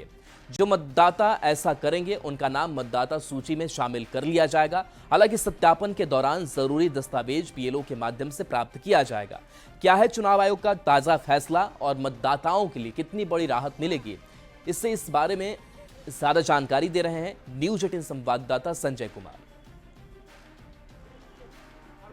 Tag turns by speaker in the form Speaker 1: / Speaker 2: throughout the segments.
Speaker 1: करेंगे। जो मतदाता ऐसा करेंगे उनका नाम मतदाता सूची में शामिल कर लिया जाएगा। हालांकि सत्यापन के दौरान जरूरी दस्तावेज बीएलओ के माध्यम से प्राप्त किया जाएगा। क्या है चुनाव आयोग का ताजा फैसला और मतदाताओं के लिए कितनी बड़ी राहत मिलेगी, इससे इस बारे में ज्यादा जानकारी दे रहे हैं न्यूज 18 संवाददाता संजय कुमार।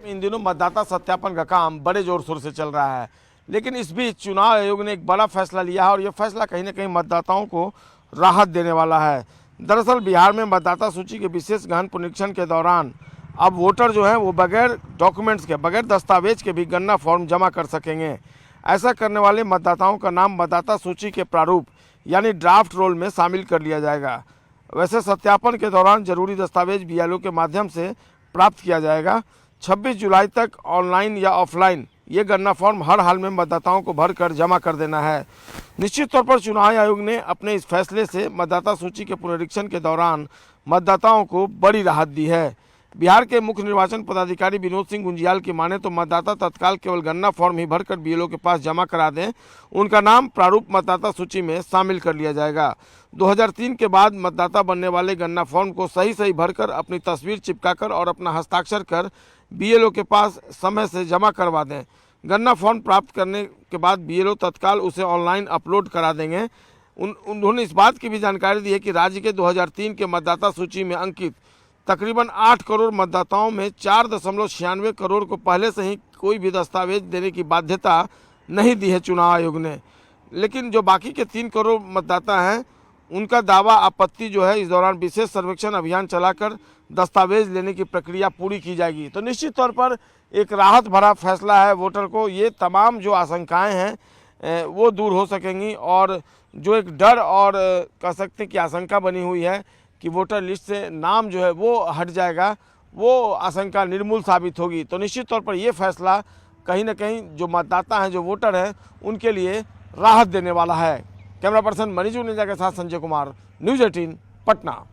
Speaker 2: इन दिनों मतदाता सत्यापन का काम बड़े जोर शोर से चल रहा है, लेकिन इस बीच चुनाव आयोग ने एक बड़ा फैसला लिया है और यह फैसला कहीं ना कहीं मतदाताओं को राहत देने वाला है। दरअसल बिहार में मतदाता सूची के विशेष गहन पुनरीक्षण के दौरान अब वोटर जो हैं वो बगैर डॉक्यूमेंट्स के, बगैर दस्तावेज के भी गणना फॉर्म जमा कर सकेंगे। ऐसा करने वाले मतदाताओं का नाम मतदाता सूची के प्रारूप यानी ड्राफ्ट रोल में शामिल कर लिया जाएगा। वैसे सत्यापन के दौरान जरूरी दस्तावेज बीएलओ के माध्यम से प्राप्त किया जाएगा। 26 जुलाई तक ऑनलाइन या ऑफलाइन ये गणना फॉर्म हर हाल में मतदाताओं को भरकर जमा कर देना है। निश्चित तौर पर चुनाव आयोग ने अपने इस फैसले से मतदाता सूची के पुनरीक्षण के दौरान मतदाताओं को बड़ी राहत दी है। बिहार के मुख्य निर्वाचन पदाधिकारी विनोद सिंह गुंजियाल की माने तो मतदाता तत्काल केवल गणना फॉर्म ही भरकर बीएलओ के पास जमा करा दें, उनका नाम प्रारूप मतदाता सूची में शामिल कर लिया जाएगा। 2003 के बाद मतदाता बनने वाले गणना फॉर्म को सही भरकर अपनी तस्वीर चिपकाकर और अपना हस्ताक्षर कर बीएलओ के पास समय से जमा करवा दें। गणना फॉर्म प्राप्त करने के बाद बीएलओ तत्काल उसे ऑनलाइन अपलोड करा देंगे। उन्होंने इस बात की भी जानकारी दी है कि राज्य के 2003 के मतदाता सूची में अंकित तकरीबन 8 करोड़ मतदाताओं में 4.96 करोड़ को पहले से ही कोई भी दस्तावेज देने की बाध्यता नहीं दी है चुनाव आयोग ने। लेकिन जो बाकी के 3 करोड़ मतदाता हैं उनका दावा आपत्ति जो है इस दौरान विशेष सर्वेक्षण अभियान चलाकर दस्तावेज लेने की प्रक्रिया पूरी की जाएगी। तो निश्चित तौर पर एक राहत भरा फैसला है वोटर को। ये तमाम जो आशंकाएं हैं वो दूर हो सकेंगी और जो एक डर और कह सकते हैं कि आशंका बनी हुई है कि वोटर लिस्ट से नाम जो है वो हट जाएगा, वो आशंका निर्मूल साबित होगी। तो निश्चित तौर पर ये फैसला कहीं ना कहीं जो मतदाता हैं, जो वोटर हैं, उनके लिए राहत देने वाला है। कैमरा पर्सन मनीष उनेजा के साथ संजय कुमार, न्यूज 18 पटना।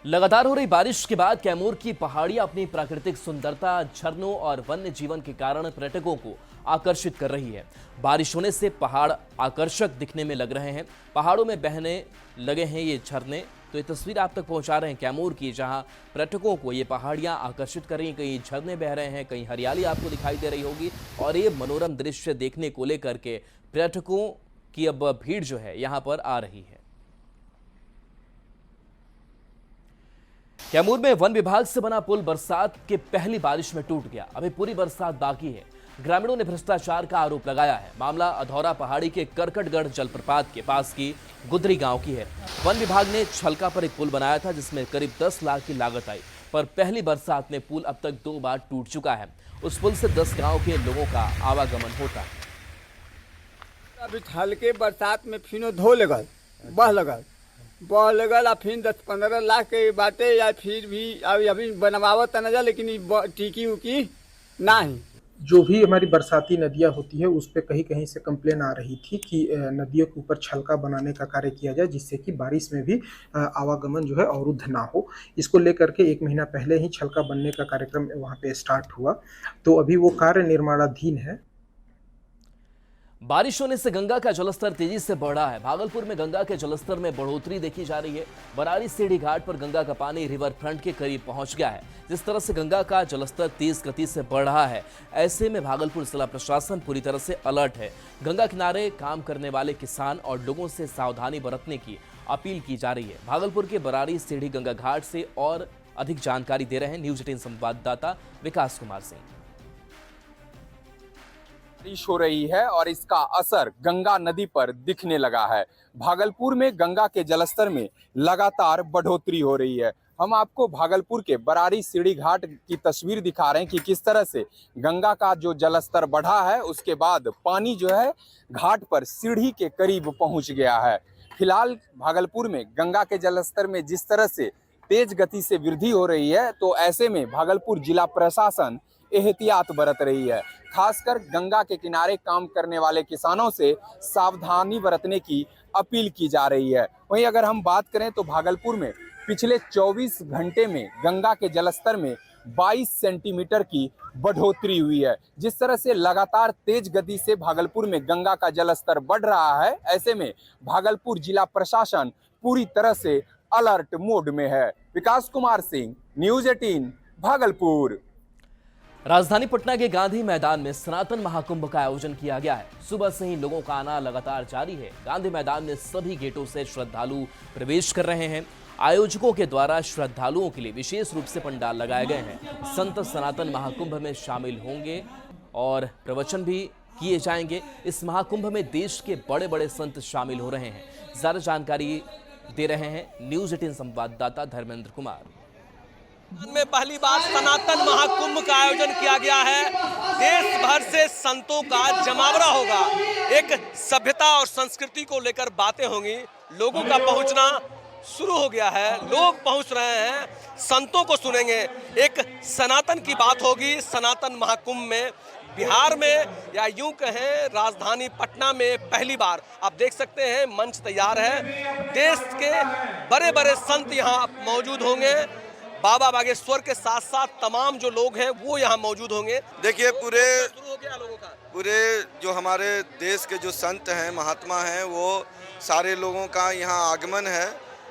Speaker 1: लगातार हो रही बारिश के बाद कैमूर की पहाड़ियां अपनी प्राकृतिक सुंदरता, झरनों और वन्य जीवन के कारण पर्यटकों को आकर्षित कर रही है। बारिश होने से पहाड़ आकर्षक दिखने में लग रहे हैं। पहाड़ों में बहने लगे हैं ये झरने। तो ये तस्वीर आप तक पहुंचा रहे हैं कैमूर की, जहां पर्यटकों को ये पहाड़ियां आकर्षित कर रही हैं। कहीं झरने बह रहे हैं, कहीं हरियाली आपको दिखाई दे रही होगी और ये मनोरम दृश्य देखने को लेकर के पर्यटकों की अब भीड़ जो है यहां पर आ रही है। कैमूर में वन विभाग से बना पुल बरसात के पहली बारिश में टूट गया। अभी पूरी बरसात बाकी है। ग्रामीणों ने भ्रष्टाचार का आरोप लगाया है। मामला अधौरा पहाड़ी के करकटगढ़ जलप्रपात के पास की गुदरी गांव की है। वन विभाग ने छलका पर एक पुल बनाया था जिसमें करीब 10 लाख की लागत आई, पर पहली बरसात में पुल अब तक 2 बार टूट चुका है। उस पुल से 10 गांव के लोगों का आवागमन होता है।
Speaker 3: अभी हल्के बरसात में फिर धो लगल, बह लगल फिर 10-15 लाख के बातें या फिर भी अभी बनवावत न जा, लेकिन टिकी उकी नहीं।
Speaker 4: जो भी हमारी बरसाती नदियां होती है उस पे कहीं कहीं से कंप्लेन आ रही थी कि नदियों के ऊपर छलका बनाने का कार्य किया जाए, जिससे कि बारिश में भी आवागमन जो है अवरुद्ध ना हो। इसको लेकर के 1 महीना पहले ही छलका बनने का कार्यक्रम वहाँ पे स्टार्ट हुआ, तो अभी वो कार्य निर्माणाधीन है।
Speaker 1: बारिश होने से गंगा का जलस्तर तेजी से बढ़ा है। भागलपुर में गंगा के जलस्तर में बढ़ोतरी देखी जा रही है। बरारी सीढ़ी घाट पर गंगा का पानी रिवर फ्रंट के करीब पहुंच गया है। जिस तरह से गंगा का जलस्तर तेज गति से बढ़ रहा है, ऐसे में भागलपुर जिला प्रशासन पूरी तरह से अलर्ट है। गंगा किनारे काम करने वाले किसान और लोगों से सावधानी बरतने की अपील की जा रही है। भागलपुर के बरारी सीढ़ी गंगा घाट से और अधिक जानकारी दे रहे हैं न्यूज 18 संवाददाता विकास कुमार सिंह।
Speaker 5: बारिश हो रही है और इसका असर गंगा नदी पर दिखने लगा है। भागलपुर में गंगा के जलस्तर में लगातार बढ़ोतरी हो रही है। हम आपको भागलपुर के बरारी सीढ़ी घाट की तस्वीर दिखा रहे हैं कि किस तरह से गंगा का जो जलस्तर बढ़ा है, उसके बाद पानी जो है घाट पर सीढ़ी के करीब पहुंच गया है। फिलहाल भागलपुर में गंगा के जलस्तर में जिस तरह से तेज गति से वृद्धि हो रही है, तो ऐसे में भागलपुर जिला प्रशासन एहतियात बरत रही है। खासकर गंगा के किनारे काम करने वाले किसानों से सावधानी बरतने की अपील की जा रही है। वहीं अगर हम बात करें तो भागलपुर में पिछले 24 घंटे में गंगा के जलस्तर में 22 सेंटीमीटर की बढ़ोतरी हुई है। जिस तरह से लगातार तेज गति से भागलपुर में गंगा का जलस्तर बढ़ रहा है, ऐसे में भागलपुर जिला प्रशासन पूरी तरह से अलर्ट मोड में है। विकास कुमार सिंह, न्यूज़ 18, भागलपुर।
Speaker 1: राजधानी पटना के गांधी मैदान में सनातन महाकुंभ का आयोजन किया गया है। सुबह से ही लोगों का आना लगातार जारी है। गांधी मैदान में सभी गेटों से श्रद्धालु प्रवेश कर रहे हैं। आयोजकों के द्वारा श्रद्धालुओं के लिए विशेष रूप से पंडाल लगाए गए हैं। संत सनातन महाकुंभ में शामिल होंगे और प्रवचन भी किए जाएंगे। इस महाकुंभ में देश के बड़े बड़े संत शामिल हो रहे हैं। ज्यादा जानकारी दे रहे हैं न्यूज़ 18 संवाददाता धर्मेंद्र कुमार।
Speaker 6: में पहली बार सनातन महाकुंभ का आयोजन किया गया है। देश भर से संतों का जमावड़ा होगा। एक सभ्यता और संस्कृति को लेकर बातें होंगी। लोगों का पहुंचना शुरू हो गया है, लोग पहुंच रहे हैं, संतों को सुनेंगे। एक सनातन की बात होगी। सनातन महाकुंभ में बिहार में या यूं कहें राजधानी पटना में पहली बार आप देख सकते हैं मंच तैयार है। देश के बड़े बड़े संत यहाँ मौजूद होंगे। बाबा बागेश्वर के साथ साथ तमाम जो लोग हैं वो यहाँ मौजूद होंगे।
Speaker 7: देखिए
Speaker 6: लोगों का
Speaker 7: पूरे जो हमारे देश के जो संत हैं, महात्मा हैं, वो सारे लोगों का यहाँ आगमन है।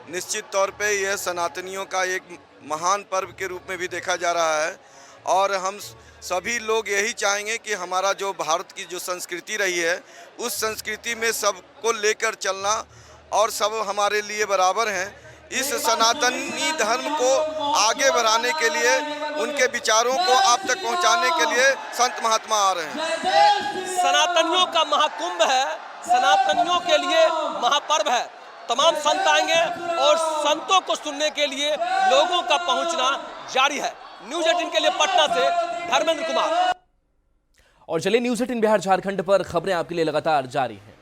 Speaker 7: निश्चित तौर पे यह सनातनियों का एक महान पर्व के रूप में भी देखा जा रहा है और हम सभी लोग यही चाहेंगे कि हमारा जो भारत की जो संस्कृति रही है उस संस्कृति में सबको लेकर चलना और सब हमारे लिए बराबर हैं। इस सनातनी धर्म को आगे बढ़ाने के लिए, उनके विचारों को आप तक पहुंचाने के लिए संत महात्मा आ रहे हैं।
Speaker 6: सनातनियों का महाकुंभ है, सनातनियों के लिए महापर्व है। तमाम संत आएंगे और संतों को सुनने के लिए लोगों का पहुंचना जारी है। न्यूज़ 18 के लिए पटना से धर्मेंद्र कुमार।
Speaker 1: और चलिए न्यूज़ 18 बिहार झारखंड पर खबरें आपके लिए लगातार जारी हैं।